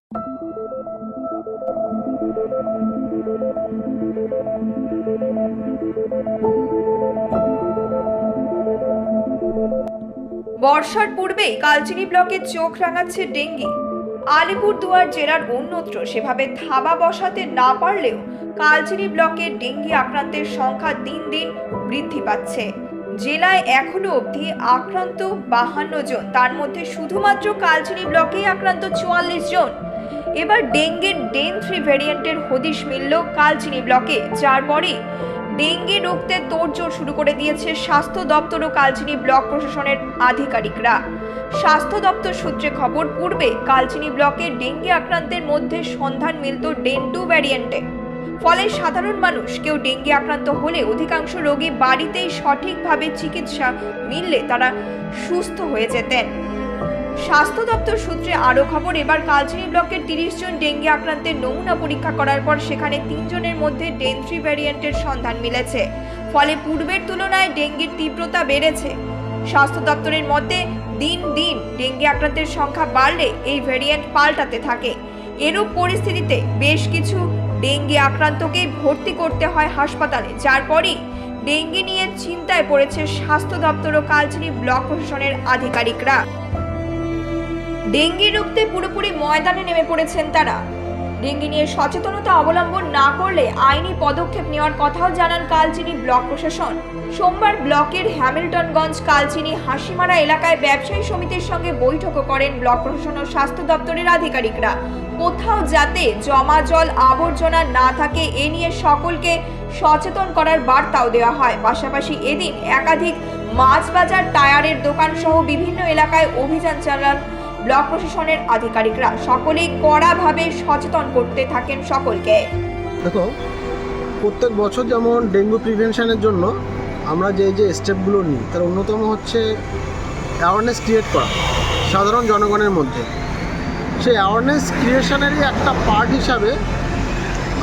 বর্ষার পূর্বেই কালচিনি ব্লকে চোখ রাঙাচ্ছে ডেঙ্গি। আলিপুরদুয়ার জেলার অন্যত্র সেভাবে থাবা বসাতে না পারলেও কালচিনি ব্লকে ডেঙ্গি আক্রান্তের সংখ্যা দিন দিন বৃদ্ধি পাচ্ছে। জেলায় এখনো অবধি আক্রান্ত 52 জন, তার মধ্যে শুধুমাত্র কালচিনি ব্লকেই আক্রান্ত 44 জন। এবার ডেঙ্গির ডেন 3 ভ্যারিয়েন্টের হদিশ মিলল কালচিনি ব্লকে, যার পরে ডেঙ্গি রুখতে তোড়জোড় শুরু করে দিয়েছে স্বাস্থ্য দপ্তর ও কালচিনি ব্লক প্রশাসনের আধিকারিকরা। স্বাস্থ্য দপ্তর সূত্রে খবর, পূর্বে কালচিনি ব্লকে ডেঙ্গি আক্রান্তের মধ্যে সন্ধান মিলত ডেন 2 ভ্যারিয়েন্টে। ফলে সাধারণ মানুষ কেউ ডেঙ্গি আক্রান্ত হলে অধিকাংশ রোগী বাড়িতেই সঠিকভাবে চিকিৎসা মিললে তারা সুস্থ হয়ে যেতেন। স্বাস্থ্য দপ্তর সূত্রে আরও খবর, এবার কালচিনি ব্লকের 30 জন ডেঙ্গি আক্রান্তের নমুনা পরীক্ষা করার পর সেখানে 3 জনের মধ্যে ডেন 3 ভ্যারিয়েন্টের সন্ধান মিলেছে। ফলে পূর্বের তুলনায় ডেঙ্গির তীব্রতা বেড়েছে। স্বাস্থ্য দপ্তরের মতে দিন দিন ডেঙ্গি আক্রান্তের সংখ্যা বাড়লে এই ভ্যারিয়েন্ট পাল্টাতে থাকে। এরূপ পরিস্থিতিতে বেশ কিছু ডেঙ্গি আক্রান্তকেই ভর্তি করতে হয় হাসপাতালে, যার পরই ডেঙ্গি নিয়ে চিন্তায় পড়েছে স্বাস্থ্য দপ্তর ও কালচিনি ব্লক প্রশাসনের আধিকারিকরা। ডেঙ্গি রুখতে পুরোপুরি ময়দানে নেমে পড়েছেন তারা। ডেঙ্গি নিয়ে সচেতনতা অবলম্বন না করলে আইনি পদক্ষেপ নেওয়ার কথাও জানান কালচিনি ব্লক প্রশাসন। সোমবার ব্লকের হ্যামিল্টনগঞ্জ কালচিনি হাসিমারা এলাকায় ব্যবসায়ী সমিতির সঙ্গে বৈঠকও করেন ব্লক প্রশাসন ও স্বাস্থ্য দপ্তরের আধিকারিকরা। কোথাও যাতে জমা জল আবর্জনা না থাকে এ নিয়ে সকলকে সচেতন করার বার্তাও দেওয়া হয়। পাশাপাশি এদিন একাধিক মাছ বাজার, টায়ারের দোকান সহ বিভিন্ন এলাকায় অভিযান চালান ব্লক প্রশাসনের আধিকারিকরা। সকলেই কড়াভাবে সচেতন করতে থাকেন সকলকে। দেখো, প্রত্যেক বছর যেমন ডেঙ্গু প্রিভেনশনের জন্য আমরা যে স্টেপগুলো নিই তার অন্যতম হচ্ছে অ্যাওয়ারনেস ক্রিয়েট করা সাধারণ জনগণের মধ্যে। সেই অ্যাওয়ারনেস ক্রিয়েশনেরই একটা পার্ট হিসাবে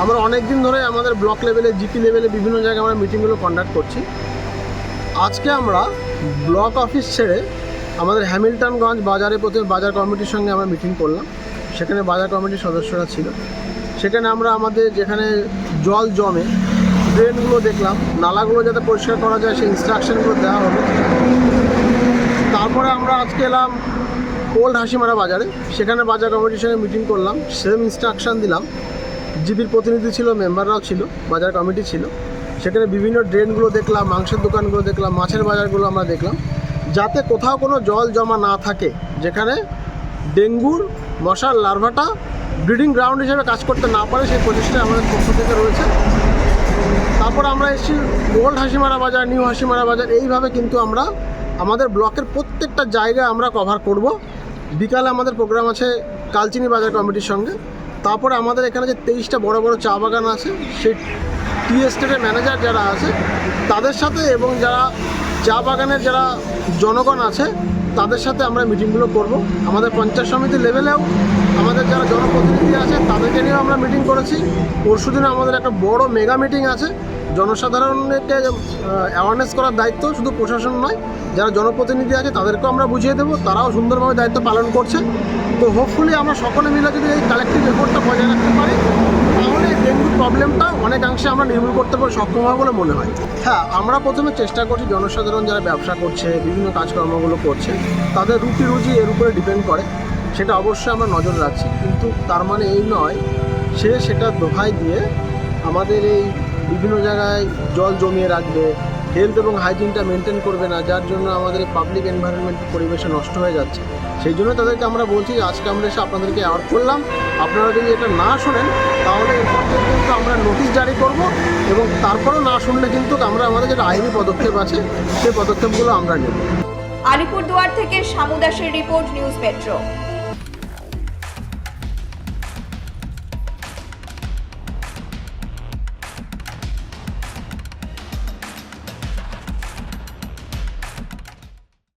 আমরা অনেক দিন ধরে আমাদের ব্লক লেভেলে, জিপি লেভেলে বিভিন্ন জায়গায় আমরা মিটিংগুলো কন্ডাক্ট করছি। আজকে আমরা ব্লক অফিস ছেড়ে আমাদের হ্যামিল্টনগঞ্জ বাজারে প্রথমে বাজার কমিটির সঙ্গে আমরা মিটিং করলাম। সেখানে বাজার কমিটির সদস্যরা ছিল। সেখানে আমরা আমাদের যেখানে জল জমে ড্রেনগুলো দেখলাম, নালাগুলো যাতে পরিষ্কার করা যায় সেই ইনস্ট্রাকশনগুলো দেওয়া হলো। তারপরে আমরা আজকে এলাম ওল্ড হাসিমারা বাজারে, সেখানে বাজার কমিটির সঙ্গে মিটিং করলাম, সেম ইনস্ট্রাকশন দিলাম। জিপির প্রতিনিধি ছিল, মেম্বাররাও ছিল, বাজার কমিটি ছিল। সেখানে বিভিন্ন ড্রেনগুলো দেখলাম, মাংসের দোকানগুলো দেখলাম, মাছের বাজারগুলো আমরা দেখলাম, যাতে কোথাও কোনো জল জমা না থাকে, যেখানে ডেঙ্গুর মশার লার্ভাটা ব্রিডিং গ্রাউন্ড হিসেবে কাজ করতে না পারে, সেই প্রচেষ্টা আমাদের পক্ষ থেকে রয়েছে। তারপর আমরা এসেছি ওল্ড হাসিমারা বাজার, নিউ হাসিমারা বাজার, এইভাবে কিন্তু আমরা আমাদের ব্লকের প্রত্যেকটা জায়গায় আমরা কভার করব। বিকালে আমাদের প্রোগ্রাম আছে কালচিনি বাজার কমিটির সঙ্গে। তারপরে আমাদের এখানে যে 23টা বড় বড় চা বাগান আছে, সেই টি এস্টেটের ম্যানেজার যারা আছে তাদের সাথে এবং যারা চা বাগানের যারা জনগণ আছে তাদের সাথে আমরা মিটিংগুলো করব। আমাদের পঞ্চায়েত সমিতি লেভেলেও আমাদের যারা জনপ্রতিনিধি আছে তাদেরকে নিয়েও আমরা মিটিং করেছি। পরশুদিনে আমাদের একটা বড় মেগা মিটিং আছে। জনসাধারণকে অ্যাওয়ারনেস করার দায়িত্ব শুধু প্রশাসন নয়, যারা জনপ্রতিনিধি আছে তাদেরকেও আমরা বুঝিয়ে দেবো, তারাও সুন্দরভাবে দায়িত্ব পালন করছে। তো হোপফুলি আমরা সকলে মিলে যদি এই কালেকটিভ এফোর্টটা বজায় রাখতে পারি, তাহলে ডেঙ্গুর প্রবলেমটা অনেকাংশে আমরা নির্মূল করতে সক্ষম হবে বলে মনে হয়। হ্যাঁ, আমরা প্রথমে চেষ্টা করছি জনসাধারণ যারা ব্যবসা করছে, বিভিন্ন কাজকর্মগুলো করছে, তাদের রুজি এর উপরে ডিপেন্ড করে, সেটা অবশ্যই আমরা নজর রাখছি। কিন্তু তার মানে এই নয় সেটা দোহাই দিয়ে আমাদের এই বিভিন্ন জায়গায় জল জমিয়ে রাখবে, হেলথ এবং হাইজিনটা মেনটেন করবে না, যার জন্য আমাদের এই পাবলিক এনভায়রনমেন্টের পরিবেশে নষ্ট হয়ে যাচ্ছে। সেই জন্য তাদেরকে আমরা বলছি আজকে আমরা এসে আপনাদেরকে অ্যাওয়ার করলাম। আপনারা যদি এটা না শোনেন তাহলে এরপর কিন্তু আমরা নোটিশ জারি করব, এবং তারপরেও না শুনলে কিন্তু আমরা আমাদের যেটা আইনি পদক্ষেপ আছে সেই পদক্ষেপগুলো আমরা নেব। আলিপুরদুয়ার থেকে শামু দাসের রিপোর্ট, নিউজ মেট্রো।